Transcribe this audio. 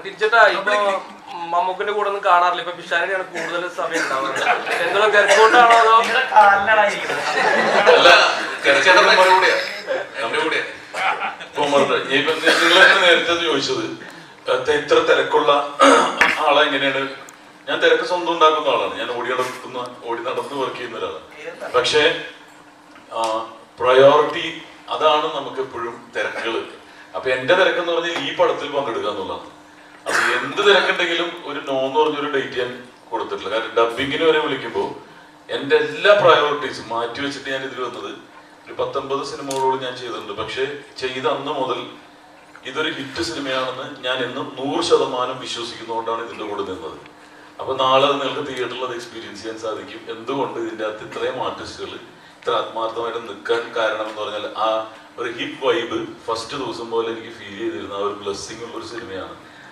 തിരിച്ചിട്ടാ ഇപ്പൊ മമ്മൂക്കിന്റെ കൂടെ ഒന്നും കാണാറില്ല, ഇപ്പൊ പിഷാരടിയാണ് കൂടുതൽ സമയം ഉണ്ടാവുന്നത്. എന്നുള്ള തിരക്കുകൊണ്ടാണോ അതോ നേരത്തെ ചോദിച്ചത് ഇത്ര തിരക്കുള്ള ആളെ എങ്ങനെയാണ്? ഞാൻ തിരക്ക് സ്വന്തം ഉണ്ടാക്കുന്ന ആളാണ്. ഞാൻ ഓടി നടന്ന് വർക്ക് ചെയ്യുന്ന ഒരാളാണ്. പക്ഷേ പ്രയോറിറ്റി അതാണ് നമുക്ക് എപ്പോഴും തിരക്കുകൾ. അപ്പൊ എന്റെ തിരക്കെന്ന് പറഞ്ഞാൽ ഈ പടത്തിൽ പങ്കെടുക്കുക എന്നുള്ളതാണ്. അപ്പൊ എന്ത് തിരക്കുണ്ടെങ്കിലും ഒരു നോന്ന് പറഞ്ഞൊരു ഡേറ്റ് ഞാൻ കൊടുത്തിട്ടില്ല. കാരണം ഡബിങ്ങിന് വരെ വിളിക്കുമ്പോൾ എന്റെ എല്ലാ പ്രയോറിറ്റീസും മാറ്റി വെച്ചിട്ട് ഞാൻ ഇതിൽ വന്നത്. ഒരു 19 സിനിമകളോട് ഞാൻ ചെയ്തിട്ടുണ്ട്. പക്ഷെ ചെയ്ത അന്ന് മുതൽ ഇതൊരു ഹിറ്റ് സിനിമയാണെന്ന് ഞാൻ എന്നും 100% വിശ്വസിക്കുന്നതുകൊണ്ടാണ് ഇതിന്റെ കൂടെ നിന്നത്. അപ്പൊ നാളെ നിങ്ങൾക്ക് തിയേറ്ററിൽ അത് എക്സ്പീരിയൻസ് ചെയ്യാൻ സാധിക്കും. എന്തുകൊണ്ട് ഇതിന്റെ അകത്ത് ഇത്രയും ആർട്ടിസ്റ്റുകൾ ഇത്ര ആത്മാർത്ഥമായിട്ട് നിൽക്കാൻ കാരണം എന്ന് പറഞ്ഞാൽ ആ ഒരു ഹിറ്റ് വൈബ് ഫസ്റ്റ് ദിവസം പോലെ എനിക്ക് ഫീൽ ചെയ്തിരുന്ന ആ ഒരു ബ്ലെസ്സിംഗ് ഉള്ള ഒരു സിനിമയാണ്.